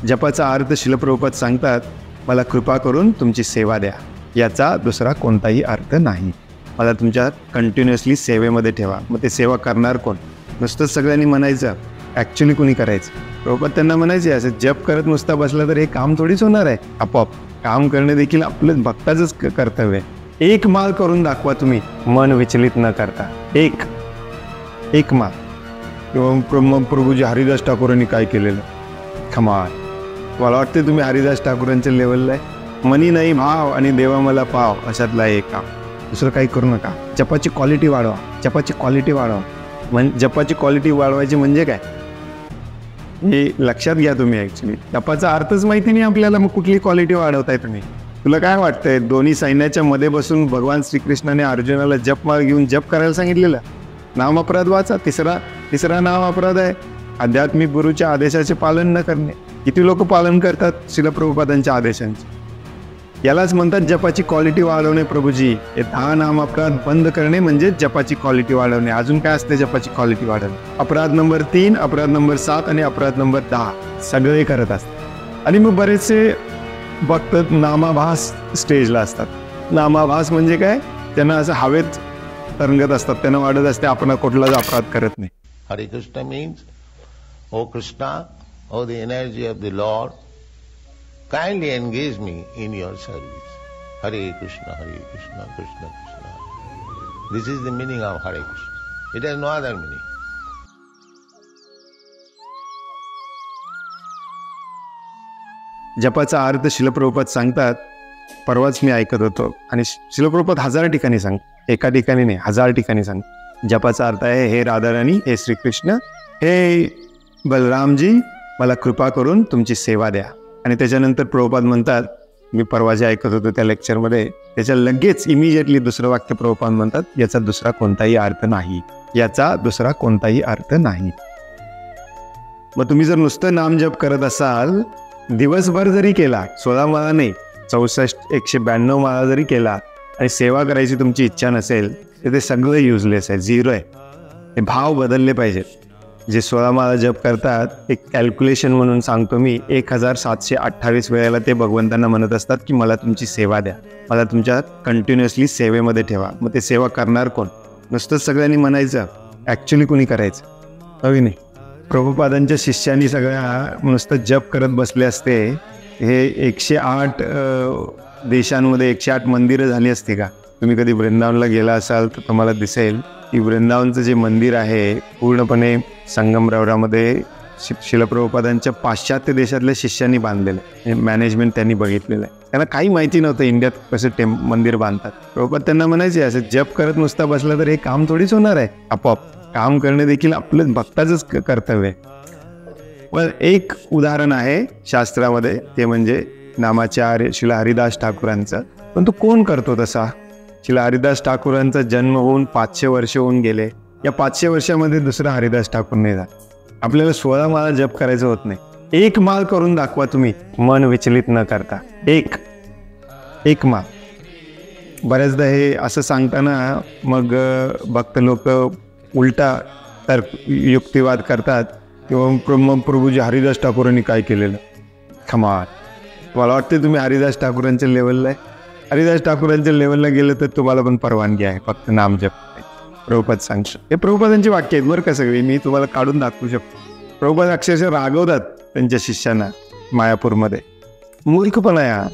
जपाचा अर्थ शिल प्रभुपाद सांगतात, मला कृपा करून तुमची सेवा द्या, याचा दुसरा कोणताही अर्थ नाही. मला तुमच्या कंटिन्युअसली सेवेमध्ये ठेवा. मग ते सेवा करणार कोण? नुसतंच सगळ्यांनी म्हणायचं, ॲक्च्युली कोणी करायचं? प्रभुपाद त्यांना म्हणायचे, असं जप करत नुसता बसला तर हे काम थोडीच होणार आहे. आपोआप काम करणे देखील आपलं भक्ताचंच कर्तव्य आहे. एक माळ करून दाखवा तुम्ही, मन विचलित न करता. एक माळ. किंवा प्रभूजी हरिदास ठाकूरांनी काय केलेलं, कमाल. मला वाटते तुम्ही हरिदास ठाकूरांच्या लेवलला आहे. मनी नाही भाव आणि देवा मला पाव, अशातला एक काम. दुसरं काही करू नका. जपाची क्वालिटी वाढवा. जपाची क्वालिटी वाढवा. जपाची क्वालिटी वाढवायची म्हणजे काय हे लक्षात घ्या तुम्ही. ॲक्च्युली जपाचा अर्थच माहिती नाही आपल्याला, मग कुठली क्वालिटी वाढवताय तुम्ही? तुला काय वाटतंय, दोन्ही सैन्याच्या मध्ये बसून भगवान श्रीकृष्णाने अर्जुनाला जपमाळ घेऊन जप करायला सांगितलेलं? नाम अपराध वाचा. तिसरा नाम अपराध आहे आध्यात्मिक गुरुच्या आदेशाचे पालन न करणे. किती लोक पालन करतात शिल प्रभुपादांच्या आदेशांचे? यालाच म्हणतात जपाची क्वालिटी वाढवणे. प्रभूजी, हे 10 नाम अपराध बंद करणे म्हणजे जपाची क्वालिटी वाढवणे. अजून काय असते जपाची क्वालिटी वाढवणे? अपराध नंबर 3, अपराध नंबर 7 आणि अपराध नंबर 10 सगळे करत असतात. आणि मग बरेचसे भक्त नामाभास स्टेजला असतात. नामाभास म्हणजे काय? त्यांना असं हवेत तरंगत असतात. त्यांना वाटत असते आपण कुठलाच अपराध करत नाही. Hare Krishna means, O Krishna, O the energy of the lord, kindly engage me in your service. Hare Krishna, Krishna Krishna. This is the meaning of Hare Krishna. It has no other meaning. जपाचा अर्थ शिल प्रभुपाद सांगतात, परवाच मी ऐकत होतो आणि शिल प्रभुपाद 1000 ठिकाणी सांग, एका ठिकाणी नाही 1000 ठिकाणी सांग. जपाचा अर्थ आहे, हे राधाराणी, हे श्रीकृष्ण, हे बलरामजी, मला कृपा करून तुमची सेवा द्या. आणि त्याच्यानंतर प्रभुपाद म्हणतात, मी परवा जे ऐकत होतो त्या लेक्चरमध्ये, त्याच्या लगेच इमिजिएटली दुसरं वाक्य प्रभुपाद म्हणतात, याचा दुसरा कोणताही अर्थ नाही. याचा दुसरा कोणताही अर्थ नाही. मग तुम्ही जर नुसतं नामजप करत असाल, दिवसभर जरी केला, 16 माळा नाही 64 192 माळा जरी केला आणि सेवा करायची तुमची इच्छा नसेल, तर ते सगळं युजलेस आहे, झिरो आहे. हे भाव बदलले पाहिजेत. जे 16 माळा जप करतात, एक कॅल्क्युलेशन म्हणून सांगतो मी, 1728 वेळेला ते भगवंतांना म्हणत असतात की मला तुमची सेवा द्या, मला तुमच्या कंटिन्युअसली सेवेमध्ये ठेवा. मग ते सेवा करणार कोण? नुसतंच सगळ्यांनी म्हणायचं, ॲक्च्युली कोणी करायचं? हवी नाही. प्रभुपादांच्या शिष्यांनी सगळ्या नुसतं जप करत बसले असते, हे 108 देशांमध्ये 108 मंदिरं झाली असते का? तुम्ही कधी वृंदावनला गेला असाल तर तुम्हाला दिसेल की वृंदावनचं जे मंदिर आहे पूर्णपणे संगमरवरामध्ये शिल प्रभुपादांच्या पाश्चात्य देशातल्या शिष्यांनी बांधलेलं आहे. मॅनेजमेंट त्यांनी बघितलेलं आहे. त्यांना काही माहिती नव्हतं इंडियात कसं मंदिर बांधतात. प्रभुपाद त्यांना म्हणायचे, असं जप करत नुसता बसला तर हे काम थोडीच होणार आहे. आपोआप काम करणे देखील आपलं भक्ताचंच कर्तव्य आहे. पण एक उदाहरण आहे शास्त्रामध्ये, ते म्हणजे नामाचार्य शिल हरिदास ठाकूरांचं. पण तो कोण करतो तसा? शिल हरिदास ठाकूरांचा जन्म होऊन 500 वर्ष होऊन गेले. या 500 वर्षामध्ये दुसरा हरिदास ठाकूर नाही झाला. आपल्याला 16 माळा जप करायचं होत नाही. एक माळ करून दाखवा तुम्ही, मन विचलित न करता. एक माळ. बऱ्याचदा हे असं सांगताना मग भक्त लोक उलटा युक्तिवाद करतात, किंवा प्रभूजी हरिदास ठाकूरांनी काय केलेलं, कमाल. मला वाटते तुम्ही हरिदास ठाकूरांच्या लेवलला आहे. हरिदास ठाकूरांच्या लेवलला गेलं तर तुम्हाला पण परवानगी आहे फक्त नाम जप. प्रभुपाद सांगतात, हे प्रभुपादांची वाक्य आहेत बरं का सगळी, मी तुम्हाला काढून दाखवू शकतो. प्रभुपाद अक्षरशः रागवतात त्यांच्या शिष्यांना मायापूरमध्ये. मूर्खपणा यार,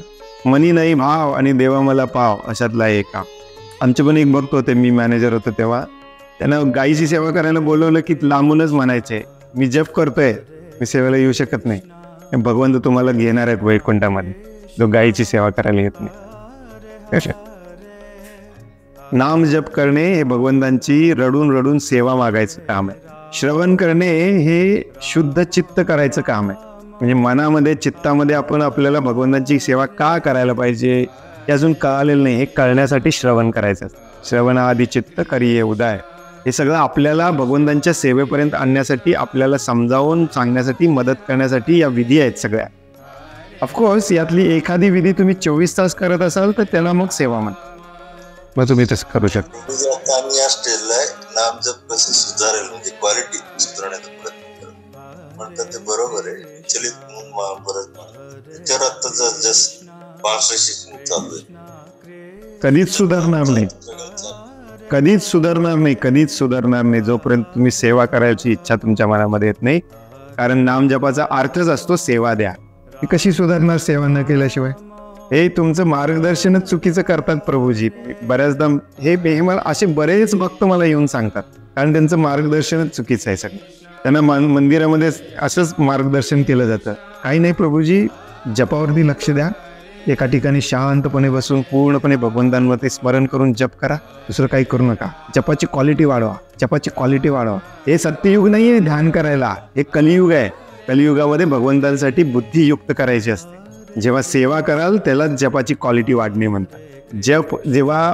मनी नाही भाव आणि देवा मला पाव, अशातला एक काम. आमचे पण एक भक्त होते, मी मॅनेजर होतो तेव्हा, त्यांना गायीची सेवा करायला बोलवलं की लांबूनच म्हणायचे, मी जप करतोय, मी सेवेला येऊ शकत नाही. भगवंत तुम्हाला घेणार आहेत वैकुंठामध्ये, जो गायीची सेवा करायला येत नाही. नाम जप करणे हे भगवंतांची रडून रडून सेवा मागायचं काम आहे. श्रवण करणे हे शुद्ध चित्त करायचं काम आहे. म्हणजे मनामध्ये चित्तामध्ये आपण आपल्याला भगवंतांची सेवा का करायला पाहिजे हे अजून कळालेलं नाही. हे कळण्यासाठी श्रवण करायचं. श्रवणाआधी चित्त करिये उदय. हे सगळं आपल्याला भगवंतांच्या सेवेपर्यंत आणण्यासाठी, आपल्याला समजावून सांगण्यासाठी, मदत करण्यासाठी या विधी आहेत सगळ्या. ऑफकोर्स यातली एखादी विधी तुम्ही 24 तास करत असाल तर त्याला मग सेवा म्हणतात. मग तुम्ही तसं करू शकता. या स्टेजला नाम जप कसं सुधारेल म्हणजे क्वालिटी सुधारण्याचा प्रयत्न करत म्हणतात ते बरोबर आहे. विचलित परत त्याच्यावर आता जस्ट फास्ट शिकून चालू आहे. कधीच सुधारणार नाही, कधीच सुधारणार नाही, कधीच सुधारणार नाही जोपर्यंत तुम्ही सेवा करायची इच्छा तुमच्या मनामध्ये येत नाही. कारण नाम जपाचा अर्थच असतो सेवा द्या. ती कशी सुधारणार सेवा न केल्याशिवाय? हे तुमचं मार्गदर्शनच चुकीचं करतात प्रभूजी. बऱ्याचदा हे मला असे बरेच भक्त मला येऊन सांगतात, कारण त्यांचं मार्गदर्शनच चुकीचं आहे सगळं. त्यांना मंदिरामध्ये असंच मार्गदर्शन केलं जातं. काही नाही प्रभूजी, जपावरती लक्ष द्या, एका ठिकाणी शांतपणे बसून पूर्णपणे भगवंतांवरती स्मरण करून जप करा, दुसरं काही करू नका. जपाची क्वालिटी वाढवा, जपाची क्वालिटी वाढवा. हे सत्ययुग नाही आहे ध्यान करायला, हे कलियुग आहे. कलियुगामध्ये भगवंतांसाठी बुद्धियुक्त करायची असते. जेव्हा सेवा कराल त्याला जपाची क्वालिटी वाढणे म्हणतात. जप जेव्हा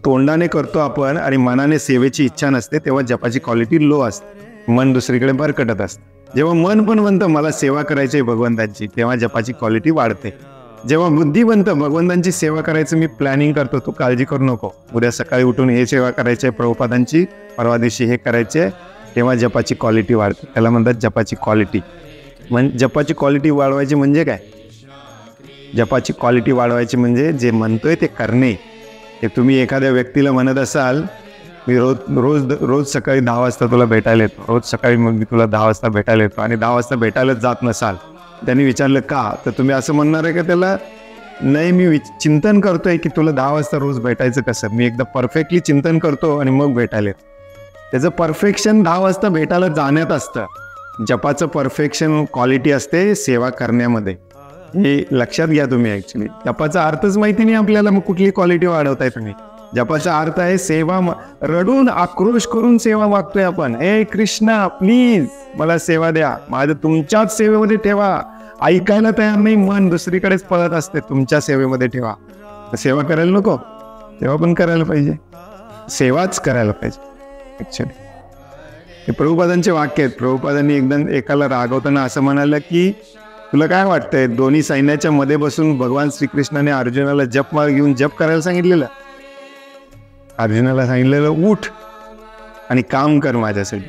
तोंडाने करतो आपण आणि मनाने सेवेची इच्छा नसते तेव्हा जपाची क्वालिटी लो असते, मन दुसरीकडे भरकटत असते. जेव्हा मन पण म्हणतं मला सेवा करायची आहे भगवंतांची, तेव्हा जपाची क्वालिटी वाढते. जेव्हा बुद्धी बनतं भगवंतांची सेवा करायचं मी प्लॅनिंग करतो, तू काळजी करू नको, उद्या सकाळी उठून हे सेवा करायची आहे प्रभुपादांची, परवा दिवशी हे करायचे, तेव्हा जपाची क्वालिटी वाढते. त्याला म्हणतात जपाची क्वालिटी. जपाची क्वालिटी वाढवायची म्हणजे काय? जपाची क्वालिटी वाढवायची म्हणजे जे म्हणतोय ते करणे. हे तुम्ही एखाद्या व्यक्तीला म्हणत असाल मी रोज सकाळी 10 वाजता तुला भेटायला येतो, रोज सकाळी मग मी तुला 10 वाजता भेटायला येतो, आणि 10 वाजता भेटायलाच जात नसाल, त्यांनी विचारलं का, तर तुम्ही असं म्हणणार आहे का त्याला, नाही मी चिंतन करतोय की तुला 10 वाजता रोज भेटायचं कसं, मी एकदा परफेक्टली चिंतन करतो आणि मग भेटायला येतो. त्याचं परफेक्शन 10 वाजता भेटायला जाण्यात असतं. जपाचं परफेक्शन क्वालिटी असते सेवा करण्यामध्ये. हे लक्षात घ्या तुम्ही. ॲक्च्युली जपाचा अर्थच माहिती नाही आपल्याला, मग कुठली क्वालिटी वाढवताय तुम्ही? जपाचा अर्थ आहे सेवा. रडून आक्रोश करून सेवा मागतोय आपण, हे कृष्णा प्लीज मला सेवा द्या, माझं तुमच्याच सेवेमध्ये ठेवा. ऐकायला तयार नाही, मन दुसरीकडेच पळत असते, तुमच्या सेवेमध्ये ठेवा. सेवा करायला नको? सेवा पण करायला पाहिजे, सेवाच करायला पाहिजे. ॲक्च्युली हे प्रभुपादांचे वाक्य आहेत. प्रभुपादांनी एकदम एकाला रागवताना असं म्हणालं की तुला काय वाटतंय, दोन्ही सैन्याच्या मध्ये बसून भगवान श्रीकृष्णाने अर्जुनाला जपमाळ घेऊन जप करायला सांगितलेलं. अर्जुनाला सांगितलेलं उठ आणि काम कर माझ्यासाठी,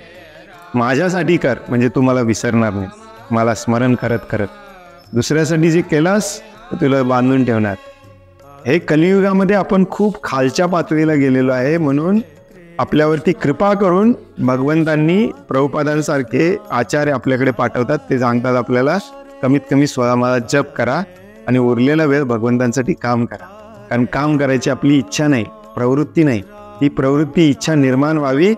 माझ्यासाठी कर, म्हणजे तू मला विसरणार नाही, मला स्मरण करत करत. दुसऱ्यासाठी जे केलास तर तुला बांधून ठेवणार. हे कलियुगामध्ये आपण खूप खालच्या पातळीला गेलेलो आहे, म्हणून आपल्यावरती कृपा करून भगवंतांनी प्रभुपादांसारखे आचार्य आपल्याकडे पाठवतात. ते सांगतात आपल्याला कमीत कमी 16 माळा जप करा आणि उरलेला वेळ भगवंतांसाठी काम करा. कारण काम करायची आपली इच्छा नाही, प्रवृत्ती नाही, ही प्रवृत्ती इच्छा निर्माण व्हावी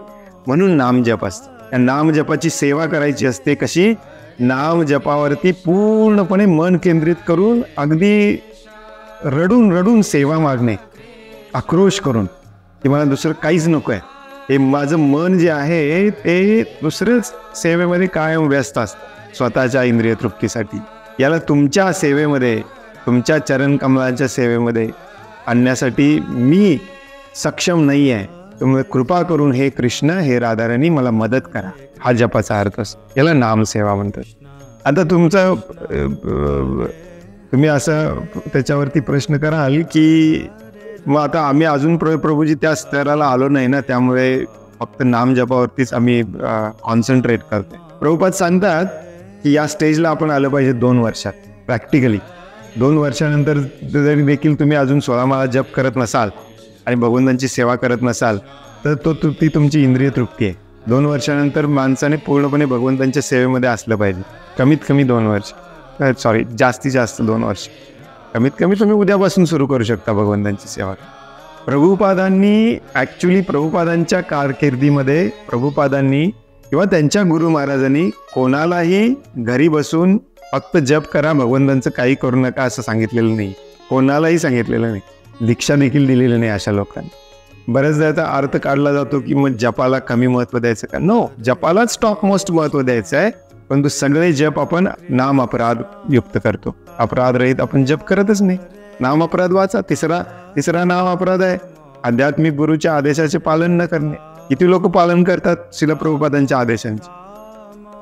म्हणून नाम जप असतं. या नाम जपाची सेवा करायची असते. कशी? नाम जपावरती पूर्णपणे मन केंद्रित करून, अगदी रडून रडून सेवा मागणे, आक्रोश करून की मला दुसरं काहीच नको आहे. हे माझं मन जे आहे ते दुसऱ्याच सेवेमध्ये कायम व्यस्त असतं स्वतःच्या इंद्रिय तृप्तीसाठी. याला तुमच्या सेवेमध्ये, तुमच्या चरणकमलांच्या सेवेमध्ये आणण्यासाठी मी सक्षम नाही आहे. त्यामुळे कृपा करून हे कृष्ण, हे राधाराणी मला मदत करा. हा जपाचा अर्थ असतो. याला नामसेवा म्हणतात. आता तुम्ही असं त्याच्यावरती प्रश्न कराल की मग आता आम्ही अजून प्रभूजी त्या स्तराला आलो नाही ना, त्यामुळे फक्त नाम जपावरतीच आम्ही कॉन्सन्ट्रेट करतोय. प्रभुपाद सांगतात की या स्टेजला आपण आलं पाहिजे 2 वर्षात. प्रॅक्टिकली 2 वर्षानंतर जरी देखील तुम्ही अजून 16 माळा जप करत नसाल आणि भगवंतांची सेवा करत नसाल तर ती तुमची इंद्रिय तृप्ती आहे. 2 वर्षानंतर माणसाने पूर्णपणे भगवंतांच्या सेवेमध्ये असलं पाहिजे. कमीत कमी 2 वर्ष, जास्तीत जास्त 2 वर्ष. कमीत कमी तुम्ही उद्यापासून सुरू करू शकता भगवंतांची सेवा. प्रभुपादांनी ॲक्च्युली प्रभुपादांच्या कारकिर्दीमध्ये प्रभुपादांनी किंवा त्यांच्या गुरु महाराजांनी कोणालाही घरी बसून फक्त जप करा, भगवंतांचं काही करू नका असं सांगितलेलं नाही. कोणालाही सांगितलेलं नाही. दीक्षा देखील दिलेली नाही अशा लोकांनी. बऱ्याचदा याचा अर्थ काढला जातो की मग जपाला कमी महत्त्व द्यायचं का? नो, जपालाच टॉप मोस्ट महत्त्व द्यायचं आहे. परंतु सगळे जप आपण नाम अपराध युक्त करतो. अपराध रहित आपण जप करतच नाही. नाम अपराध वाचा. तिसरा नाम अपराध आहे आध्यात्मिक गुरुच्या आदेशाचे पालन न करणे. किती लोक पालन करतात श्रील प्रभुपादांच्या आदेशांचे?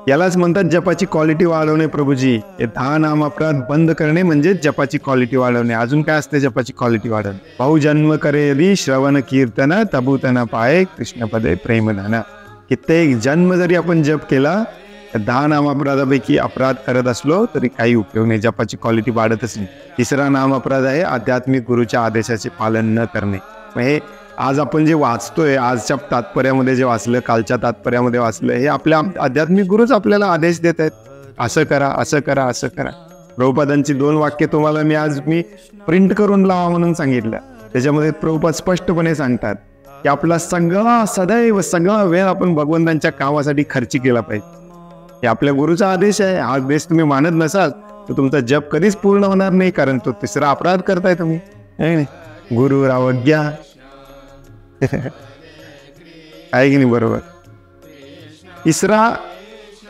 यालाच म्हणतात जपाची क्वालिटी वाढवणे. प्रभूजी, हे 10 नाम अपराध बंद करणे म्हणजे जपाची क्वालिटी वाढवणे. अजून काय असते जपाची क्वालिटी वाढवणे? बहु जन्म करे यदि श्रवण कीर्तन तबुतना पाये कृष्णपदे प्रेमधन. कित्येक जन्म जरी आपण जप केला 10 नामअपराधापैकी अपराध करत असलो तरी काही उपयोग नाही, जपाची क्वालिटी वाढतच नाही. तिसरा नामअपराध आहे आध्यात्मिक गुरुच्या आदेशाचे पालन न करणे. मग हे आज आपण जे वाचतोय, आजच्या तात्पर्यामध्ये जे वाचलं, कालच्या तात्पर्यामध्ये वाचलं, हे आपल्या आध्यात्मिक गुरुच आपल्याला आदेश देत आहेत, असं करा, असं करा, असं करा. प्रभुपादांची 2 वाक्य तुम्हाला मी प्रिंट करून लावा म्हणून सांगितलं. त्याच्यामध्ये प्रभुपाद स्पष्टपणे सांगतात की आपला सदैव सगळा वेळ आपण भगवंतांच्या कामासाठी खर्ची केला पाहिजे. हे आपल्या गुरुचा आदेश आहे. हा आदेश तुम्ही मानत नसाल तर तुमचा जप कधीच पूर्ण होणार नाही, कारण तो तिसरा अपराध करताय तुम्ही. गुरु अवज्ञा आहे की नाही? बरोबर. तिसरा,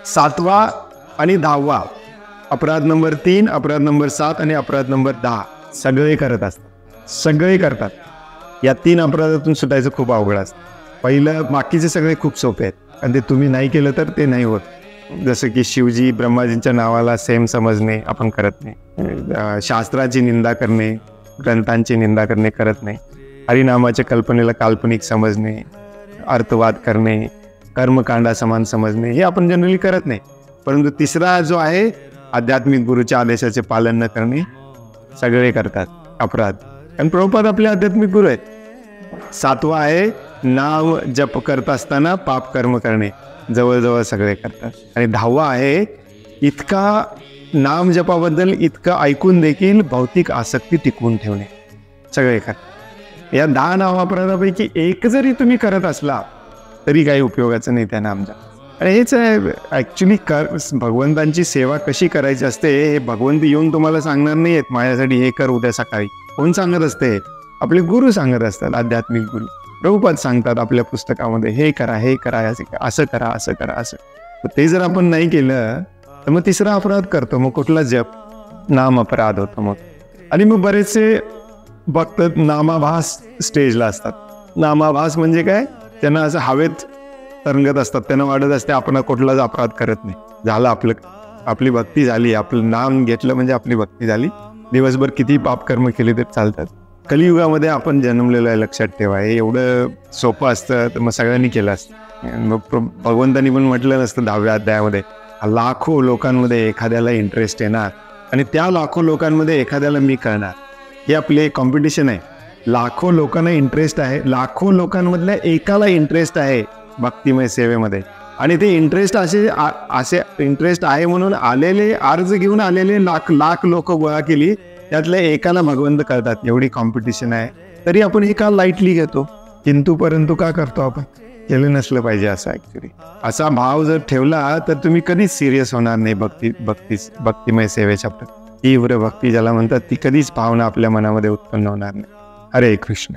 7वा आणि 10वा अपराध नंबर 3, अपराध नंबर 7 आणि अपराध नंबर 10 सगळे करत असतात, सगळे करतात. या 3 अपराधातून सुटायचं खूप अवघड असतं. पहिलं, बाकीचे सगळे खूप सोपे आहेत आणि ते तुम्ही नाही केलं तर ते नाही होत. जसं की शिवजी ब्रह्माजींच्या नावाला सेम समजणे आपण करत नाही, शास्त्राची निंदा करणे, ग्रंथांची निंदा करणे करत नाही, हरिनामाच्या कल्पनेला काल्पनिक समजणे, अर्थवाद करणे, कर्मकांडा समान समजणे, हे आपण जनरली करत नाही. परंतु तिसरा जो आहे आध्यात्मिक गुरुच्या आदेशाचे पालन न करणे, सगळे करतात अपराध, कारण प्रभुपाद आपले आध्यात्मिक गुरु आहेत. 7वा आहे नाम जप करत असताना पाप कर्म करणे, जवळजवळ सगळे करतात. आणि 10वा आहे इतका नाम जपाबद्दल इतकं ऐकून देखील भौतिक आसक्ती टिकवून ठेवणे, सगळे करतात. या 10 नामापराधापैकी एक जरी तुम्ही करत असला तरी काही उपयोगाचं नाही त्या नामजप. आणि हेच आहे ॲक्च्युली भगवंतांची सेवा कशी करायची असते हे भगवंत येऊन तुम्हाला सांगणार नाही आहेत, माझ्यासाठी हे कर उद्या सकाळी. कोण सांगत असते? आपले गुरु सांगत असतात, आध्यात्मिक गुरु. प्रभुपाद सांगतात आपल्या पुस्तकामध्ये, हे करा, हे करा, असं करा, असं करा, असं. ते जर आपण नाही केलं तर मग तिसरा अपराध करतो. मग कुठला जप? नाम अपराध होतो मग. आणि मग बरेचसे भक्त नामाभास स्टेजला असतात. नामाभास म्हणजे काय? त्यांना असं हवेत तरंगत असतात, त्यांना वाटत असते आपण कुठलाच अपराध करत नाही, झालं आपली भक्ती झाली, आपलं नाम घेतलं म्हणजे आपली भक्ती झाली, दिवसभर किती पापकर्म केले ते चालतात. कलियुगामध्ये आपण जन्मलेलं आहे, लक्षात ठेवा. हे एवढं सोपं असतं तर मग सगळ्यांनी केलं असतं. मग भगवंतांनी पण म्हटलं नसतं 10व्या अध्यायामध्ये, लाखो लोकांमध्ये एखाद्याला इंटरेस्ट येणार आणि त्या लाखो लोकांमध्ये एखाद्याला मी करणार. हे आपले कॉम्पिटिशन आहे. लाखो लोकांना इंटरेस्ट आहे, लाखो लोकांमधल्या एकाला इंटरेस्ट आहे भक्तिमय सेवेमध्ये, आणि ते इंटरेस्ट असे इंटरेस्ट आहे म्हणून आलेले, अर्ज घेऊन आलेले लाख लोक गोळा केली, त्यातल्या एकाला भगवंत करतात. एवढी कॉम्पिटिशन आहे तरी आपण एका लाईटली घेतो. किंतु परंतु का करतो आपण? केलं नसलं पाहिजे असं. ॲक्च्युली असा भाव जर ठेवला तर तुम्ही कधीच सिरियस होणार नाही भक्तिमय सेवेच्या प्रती. तीव्र भक्ती ज्याला म्हणतात ती कधीच भावना आपल्या मनामध्ये उत्पन्न होणार नाही. हरे कृष्ण.